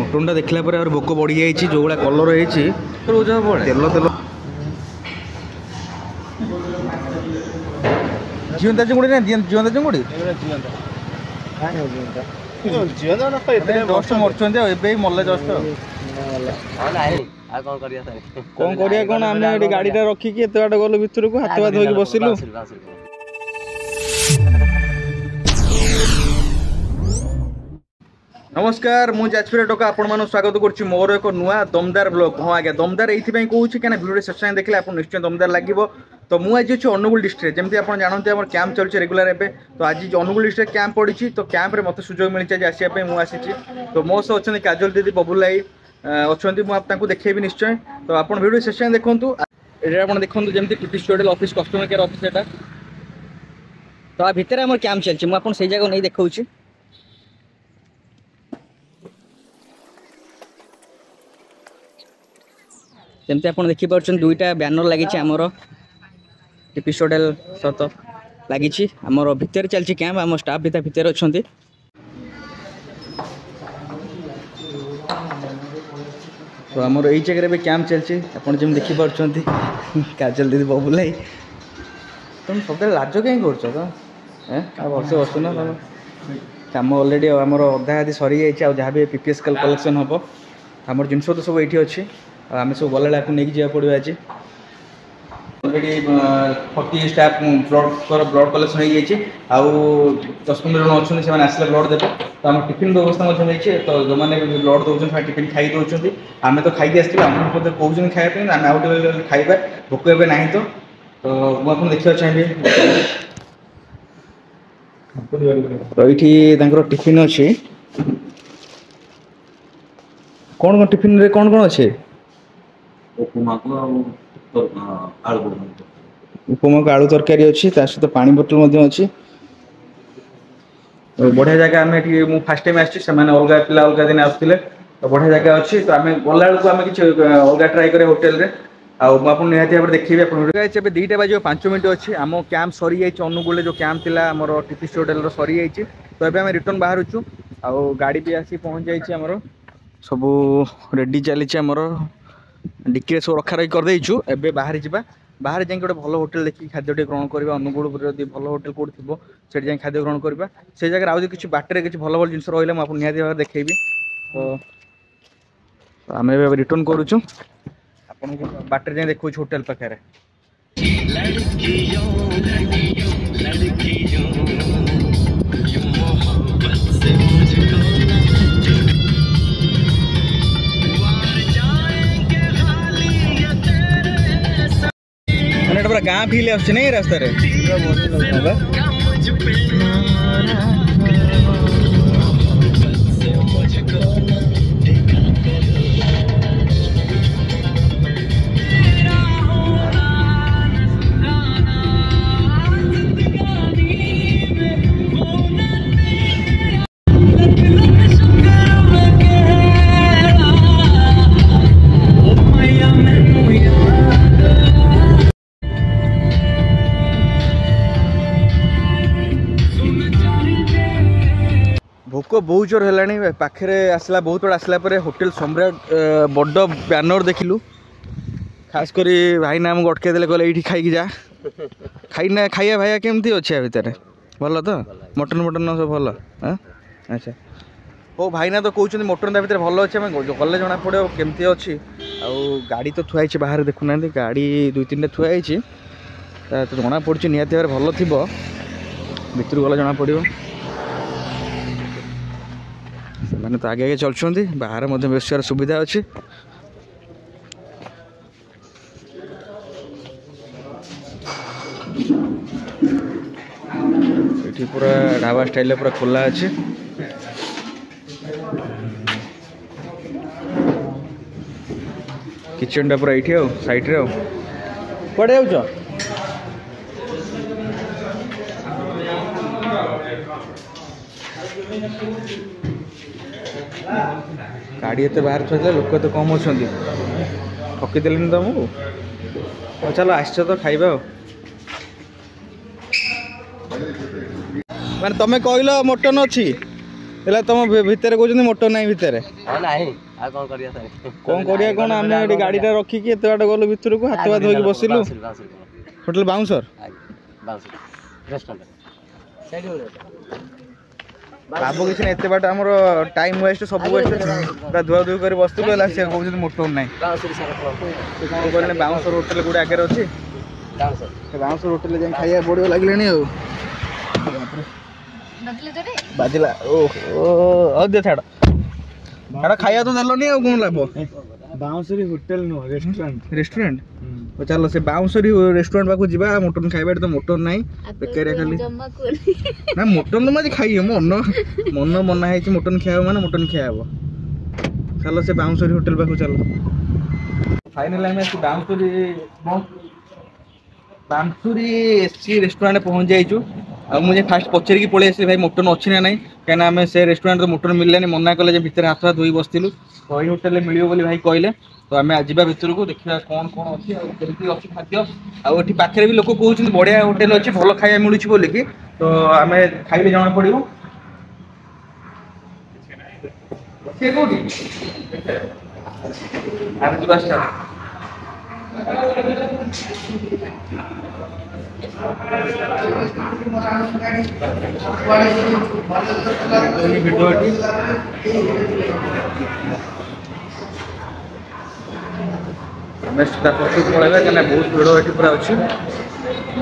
मटनटा देखला पर भोक बढ़ी जाइए जो भाया कलर होती तेल तेल जीवंता चिंगुड़ी ना जीवंता चिंगुड़ी जस्ट मरुंट ए मल्ले जस्ट कौन करिया कौन आम गाड़ी रखिकी एत बाट गलु भितर को हाथ हाथ धोक बसिलु। नमस्कार मु जाजपुर टोका आपण मानु स्वागत करुच्ची मोर एक नुआ दमदार ब्लॉग। हाँ आज्ञा दमदार ये कहूँ क्या भिडियो शेष देखले आप निश्चय दमदार लगे। तो मुझे आज अच्छी अनुगुल डिस्ट्रिक्ट जमी आप जानते हैं कैंप चलছে रेगुलर एवं तो आज अनुगुल डिस्ट्रिक्ट कैंप पड़ी तो कैंप रे मत सुजोग मिली आज आसापी मुझे तो मो सह अच्छा काजल दीदी बबुल भाई अच्छा मुझे देखेबी निश्चय। तो आप भिडियो शेष देखूँ ये आप देखो जमी TP studio office customer care office एटा तो आ भितर आम कैंप चलছে मुझे जगह नहीं देखा जमती आप देखिपुर दुईटा बैनर लगी आमर टीपी स्टूडियो सहित लगी आमर भितर चलती कैंप आम स्टाफ भी भितर अच्छा तो आमर यही जगह भी कैंप चलती आपड़ जमी देखिपुर काजल दीदी बबुल भाई तुम सब लाज कहीं कर बस बसुना तुम कम अलरेडी आमर अधा आदि सरी जाए जहाँ भी पीपीएस कलेक्शन हम आमर जिनस तो सब ये अच्छी आम सब गला आपको नहीं जावा पड़ो आज अलरेडी 40 स्टाफ ब्लड कलेक्शन हो जाए 10-15 जन अच्छे से आसले ब्लड देते तो आम टिफिन व्यवस्था होती तो जो मैंने ब्लड दौरान टिफिन खाई दौरान आम तो खाई आसती आम कहते खायापी आम आउट खाଇବା भोक ए ना तो मुझे देखा चाहिए तो ये टिफिन अच्छे कौन कौन टिफिन रे कौन कौन अच्छे उपमा को आलू तरकारी अच्छी सहित पानी बोतल अच्छी बढ़िया जगह आम फास्ट टाइम आसमें अलग पिला अलग दिन आसते तो बढ़िया जगह अच्छी तो आम गला आम कि अलग ट्राए करें होटेल रे आपको निहाती भाव देखिए आप 2टा बाजी 5 मिनट अच्छी आम कैंप सरी जाइए अनुगुल जो कैंप थी आम टीपी होटेल सरी जाइए तो ये आम रिटर्न बाहर गाड़ी भी आसी पहुँच जाइए आमर सब रेडी चली आमर डिक्की सब रखा रखी करदेचु एवं बाहर जावा बाहर जाए गोटे भल होटेल देखिए खाद्य ग्रहण करवा अनुगुल भल होटेल कौट थो से जाए खाद्य ग्रहण करवा से जगह आज किसी बाटर किसी भल भल जिन रहा मुझे निहाती भाव देखेबी तो आम रिटर्न करुचु बाटर जाए देखो होटेल पाखे पूरा गाँ फील आसने रास्ता भोक बहुत जोर है पाखे आसला बहुत बड़ा आसला होटेल सम्राट बड़ बैनर देखिलु खास करी भाई ना आमको अटके देले कहले ये खाई जा खाइना खाइया भाइया केमती अच्छे भितर भल तो मटन मटन सब भल हाँ अच्छा हो भाई ना तो कहते मटन ता भर भल अच्छे गले जना पड़े केमती अच्छी गाड़ी तो थुआई बाहर देखुना गाड़ी 2-3टा थुआई तो जना पड़ी निहाती भाव भल थी भितर गला जना पड़ो मैंने तो आगे आगे चलुँच बाहर बेसार सुविधा अच्छी ये पूरा ढाबा स्टाइल पूरा खोला अच्छे किचन टा पूरा ये साइड रे कड़े जाऊ गाड़ी एत बाहर थोड़ा लोक तो कम अच्छा ठकीदे तुमको चलो आस तो खाइबा माने तमें कहल मटन अच्छी ହେଲା ତମ ଭିତରେ କହୁଛନ୍ତି ମୋଟର ନାହିଁ ଭିତରେ ନାହିଁ ଆଉ କଣ କରିବା କଣ କରିବା କଣ ଆମେ ଏଠି ଗାଡ଼ିଟା ରଖିକି ଏତେ ବାଟ ଗଲୁ ଭିତରକୁ ହାତ ହାତ ଧୋଇକି ବସିଲୁ ହୋଟେଲ ବାଉଁଶର ଲାଭ କିଛି ନାହିଁ ଏତେ ବାଟ ଆମର ଟାଇମ୍ ୱେଷ୍ଟ ସବୁ ୱେଷ୍ଟ ପୁରା ଧୁଆ ଧୁଇ କରି ବସିଥିଲୁ ହେଲା ସେ କହୁଛନ୍ତି ମୋଟର ନାହିଁ କଣ କହିଲେ ବାଉଁଶର ହୋଟେଲ ଗୋଟେ ଆଗରେ ଅଛି ବାଉଁଶର ହୋଟେଲ ଯାଇ ଖାଇବା ପଡ଼ିବ ଲାଗିଲାଣି ଆଉ ବାଜିଲା ଓ ଦେ ଛାଡ଼ ଛାଡ଼ ଖାଇବା ତ ଦେଲନି ଆଉ କଣ ଲାଭ ବାଉଁଶରୀ ହୋଟେଲ ନୁହଁ ରେଷ୍ଟୁରାଣ୍ଟ ଚାଲ ସେ ବାଉଁଶରୀ ରେଷ୍ଟୁରାଣ୍ଟ ପାଖକୁ ଯିବା ମଟନ ଖାଇବା ଏଠି ତ ମଟନ ନାହିଁ ବେକାରିଆ ଖାଲି ନା ମଟନ ତ ଆଜି ଖାଇ ମନ ମନା ହେଇଛି ମଟନ ଖିଆ ହବ ମାନେ ମଟନ ଖିଆ ହବ ଚାଲ ସେ ବାଉଁଶରୀ ହୋଟେଲ ପାଖକୁ ଚାଲ ଫାଇନାଲି ଆମେ ଆସି ବାଂଶୁରୀ ଏସି ରେଷ୍ଟୁରାଣ୍ଟ ପହଞ୍ଚି ଯାଇଛୁ ଆଉ ମୁଁ ଯେ ଫାଷ୍ଟ ପଚାରିକି ପଳେଇ ଆସିଲି ଭାଇ ମଟନ ଅଛି ନା ନାହିଁ କାହିଁକିନା ଆମେ ସେ ରେଷ୍ଟୁରାଣ୍ଟ ମଟନ ମିଳିଲାନି ମନା କଲେ ଯେ ଭିତରେ ହାତ ହାତ ଧୋଇ ବସିଥିଲୁ ତ ଏଇ ହୋଟେଲରେ ମିଳିବ ବୋଲି ଭାଇ କହିଲେ ତ ଆମେ ଯିବା ଭିତରକୁ ଦେଖିବା କ'ଣ କ'ଣ ଅଛି ଆଉ କେମିତି ଅଛି ଖାଦ୍ୟ ଆଉ ଏଠି ପାଖରେ ବି ଲୋକ କହୁଛନ୍ତି ବଢ଼ିଆ ହୋଟେଲ ଅଛି ଭଲ ଖାଇବା ମିଳୁଛି ବୋଲିକି ତ ଆମେ ଖାଇଲେ ଜଣା ପଡ଼ିବ ସେ କୋଉଠି ଆମେ ଯିବା ଷ୍ଟାର୍ଟ ଆମେ ତା ପଛକୁ ପଳେଇବା କାହିଁକିନା ବହୁତ ଭିଡ଼ ଏଠି ପୁରା ଅଛି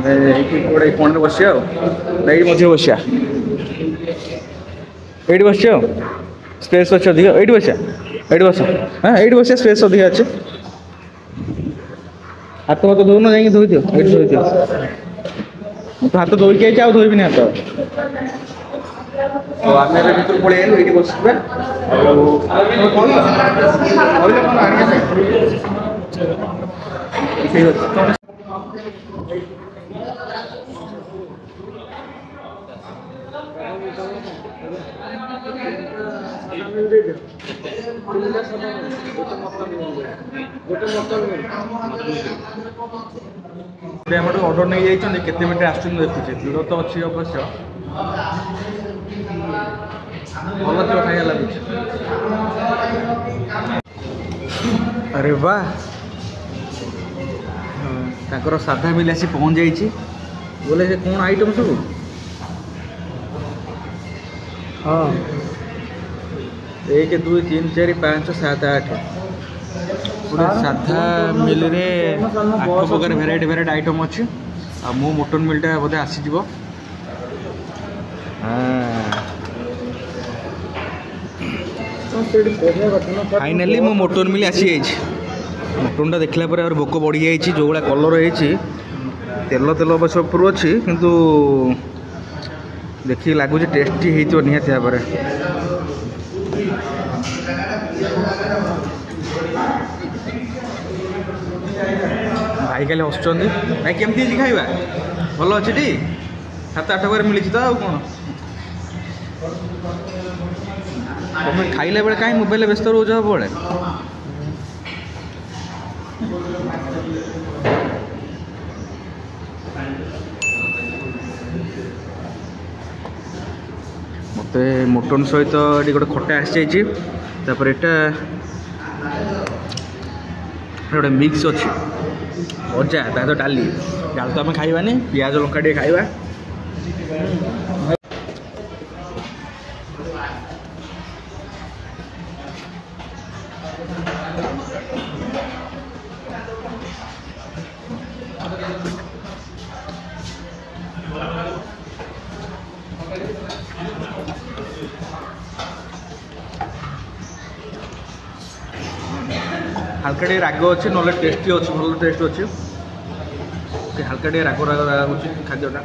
ଏଇଠି ଗୋଟେ କୋଣରେ ବସିବା ଆଉ ଏଇଠି ମଝିରେ ବସିବା ଏଇଠି ବସିବା ଆଉ ସ୍ପେସ୍ ଅଛି ଅଧିକ ଏଇଠି ବସିବା ଏଇଠି ବସ ହଁ ଏଇଠି ବସିବା ସ୍ପେସ୍ ଅଧିକା ଅଛି ହାତ ଫାତ ଧୋଉନ ଯାଇକି ଧୋଇଦିଅ ଏଇଠି ଧୋଇଦିଅ ମୁଁ ତ ହାତ ଧୋଇକି ଆଇଛି ଆଉ ଧୋଇବିନି ହାତ ତ ଆମେ ଏବେ ଭିତରୁ ପଳେଇ ଆଇଲୁ ଏଇଠି ବସିବା ଆଉ କହିଲ କ'ଣ ଆଣିବା ପାଇଁ ଠିକ୍ ଅଛି ଆମର ଅର୍ଡର ନେଇ ଯାଇଛନ୍ତି କେତେ ମିନିଟ୍ ଆସୁଛନ୍ତି ଦେଖୁଛି ଭିଡ଼ ତ ଅଛି ଅବଶ୍ୟ ଭଲ ଥିବ ଖାଇବା ଲାଗୁଛି ଆରେ ବା ତାଙ୍କର ସାଧା ମିଲ୍ ଆସି ପହଞ୍ଚି ଯାଇଛି ବୋଲେ ସେ କ'ଣ ଆଇଟମ୍ ସବୁ ହଁ 1 2 3 4 5 7 8 पूरा साधा मिल रे 8 प्रकार भेराइटी आइटम अच्छी आ मो मटन मिलटा बोधे आसीज फाइनाली मो मटन मिल आसी जाइए मटनटा देखला पर और भोक बढ़ी जाइए जो भाया कलर है तेल तेल अवश्य ऊपर अच्छी किंतु देखिए लगुच टेस्टी हो निहाती भाव भाई खाली हसुँच भाई केमती खाଇବା भल अच्छी टी 7-8 बार मिली तो आउ कौन तुम खाइला बेले कहीं मोबाइल व्यस्त रोज बड़े मत मटन सहित ये गोटे खटा आसी जापर एटा गोटे मिक्स अच्छी भजा ता तो डाली डाल तो आम खाइबानी पियाज लंका टे खाइबा हल्का टे राग अच्छे ना टेस्टी अच्छे भल टेस्ट अच्छे हल्का टे राग राग खाद्यटा ना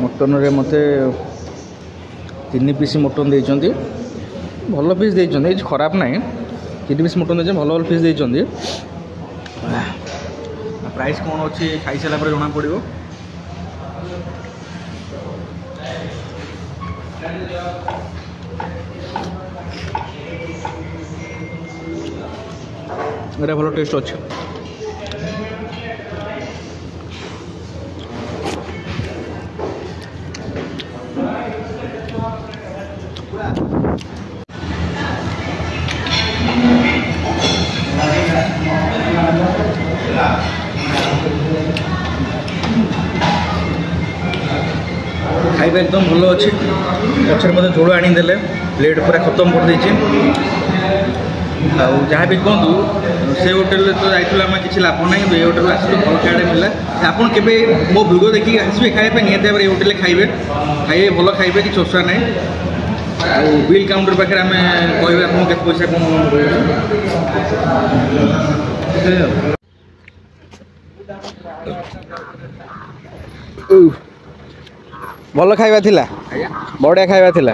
मटन रे मत 3 पीस मटन देइचंदी भल पीस देइचंदी खराब ना 3 पीस मटन दे भल भल पीस देइचंदी प्राइस कौन अच्छी खाई सारा पर जना पड़ो এটা ভালো টেস্ট আছে खाଇବା एकदम भल अच्छे पचर मत झोल आनीदे प्लेट पूरा खत्म कर जहाँ भी कहतु से होटेल तो जाइए आम किसी लाभ ना कि होटेल आस भल खाया मिला आप मो भिडियो देखिए आसवे खाया निहत भाव होटेल खाइबे खाइबे भल खाइबे कि असुविधा ना बिल काउंटर पाखे आम कह आपको पैसा कौन भल खाଇବା थिला बढ़िया खाଇବା थिला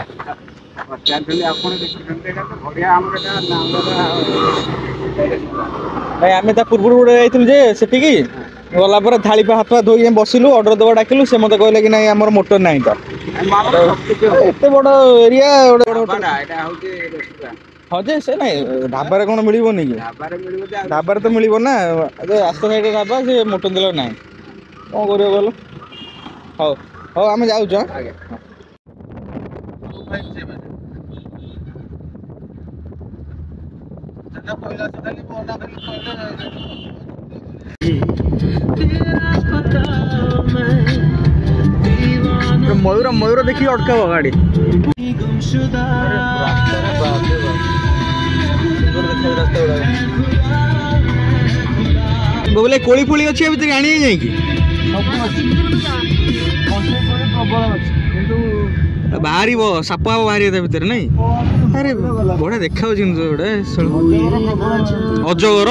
भाई आम पूर्व गोटे जाइए सेठी गला पर थाली हाथ पा धोई बसिलु ऑर्डर दबा डाकिलु से मत कहले कि नहीं आमर मोटर नहीं तो एत बड़ एरिया हाँ जे से ना ढाबार कौन मिलबनी कि ढाबार तो मिल ना आस साइड ढाबा से मोटन देल ना कौन कर गल हाँ हाँ आम जाऊँ मयूर मयूर देखिए अटकाव गाड़ी बोले कोली फोली अच्छी भितर आनी जाइए बाहर साप बाहर भितर नहीं अरे बढ़िया देखा जिन अजगर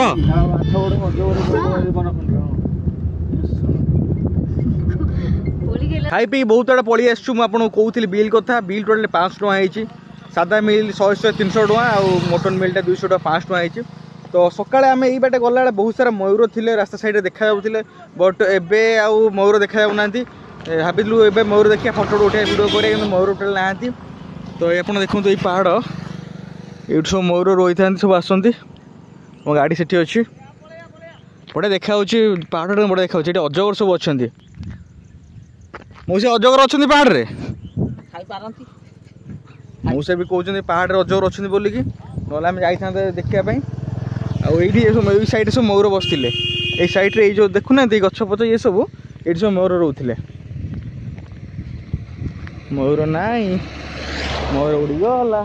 खाई पी बहुत आड़े पलि आसु मुझे कहूली बिल कथा बिल टोटाल 500 टଙ୍କା सादा मिल 100 300 टଙ୍କା और मोटन मिलटा 200 टଙ୍କା 500 टଙ୍କା तो सकाଳେ आम ये बाटे गला बहुत सारा मयूर थे रास्ता साइड देखा बट एबे आउ मयूर देखा ना भाविलु ए मयूर देखिए फटो उठे भिड करें मयूर टोटाल ना तो आप देखो ये पहाड़ ये सब मयूर रही था सब आसती मो गाड़ी से अच्छी बढ़िया देखा पहाड़ बढ़िया देखा अजगर सब अच्छा मौसा अजगर अच्छा पहाड़ रे मौसा भी कहते पहाड़ रे अजगर अच्छा बोलिकी ना आम जाता देखापी आईटी सैड सब मयूर बसते ये सैड्रे जो देखुना गछपच ये सब ये सब मयूर रोते मयूर नाई मयूर उड़ी गला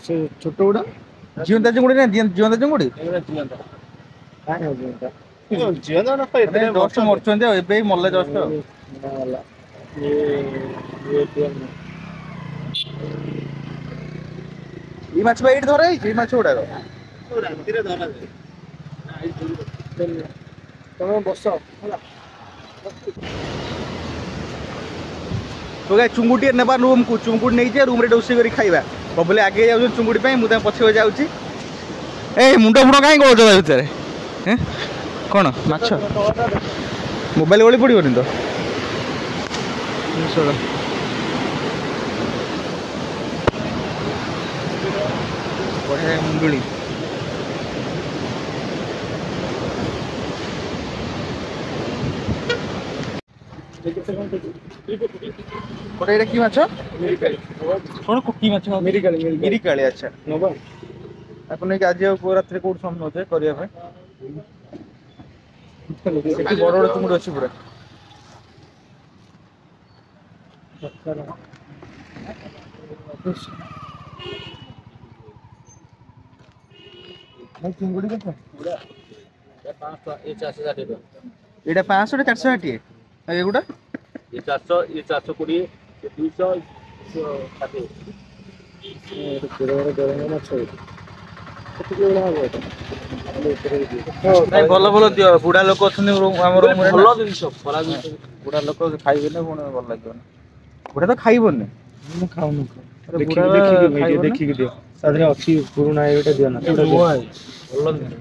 छोट गुड़ा जीवंता चिंगुड़ी ना जीवंता चिंगुड़ी जस्ट मरचंदी ए मल्ले जस्ट ये माछ ये धरा ये माछ गुड़ाक तुम बस तो गाय चुंगुटी नेबा रूम को चुंगुड़ी नहीं जाए रूम रे रोषे करी खाइबा बबले आगे जाऊ चुंगुड़ी पे मुझे पछे जाऊँगी ए मुंड फुंड कहीं कौच भितर कौन माछ मोबाइल गली पड़ोनी तो बढ़िया मुंडुली कोटा कि माछ कौन कुटी माछ मिरिकाली अच्छा नबा आपन कि आज रात कौट सम्भव होते करिया भाई सेठी बड़ बड़ चुंगुड़ी अच्छी पूरा चिंगुड़ी ये 500 460 एगुड़ा ये 400 ये 420 ये 200 160 ନାଇଁ ଭଲ ଭଲ ଦିଅ ବୁଢା ଲୋକ ଅଛନ୍ତି ଆମ ରୁମରେ ଭଲ ଜିନିଷ ଖରାପ ଜିନିଷ ବୁଢା ଲୋକ ଖାଇବେନି ପୁଣି ଭଲ ଲାଗିବନି ବୁଢା ତ ଖାଇବନି ମୁଁ ଖାଉନୁ ଦେଖିକି ଦେଖିକି ଦିଅ ତା ଦେହରେ ଅଛି ପୁରୁଣା ଏଇଟା ଦିଅ ନା ଭଲ ଜିନିଷ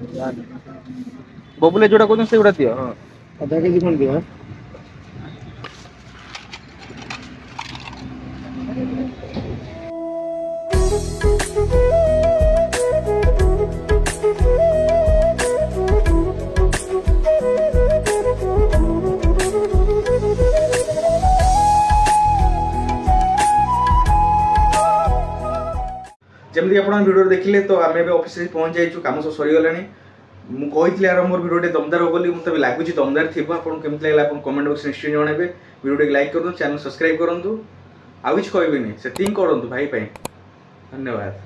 ବବୁଲେ ଯୋଉଟା କହୁଛନ୍ତି ସେଗୁଡା ଦିଅ ହଁ ଅଧା କେଜି ଖଣ୍ଡେ ଦିଅ जमी आप भिडियो देखिले तो आम ऑफिस पहुंच जाइए कम सब सरीगला मुझे आरंभ भिडियो दमदार हो बोली मतलब लगुच दमदार थी आपको केमती लगे कमेंट बॉक्स निश्चय जनइबे भिडियो लाइक करूँ चैनल सब्सक्राइब करूँ आउ कि कहबी से करूँ भाई धन्यवाद।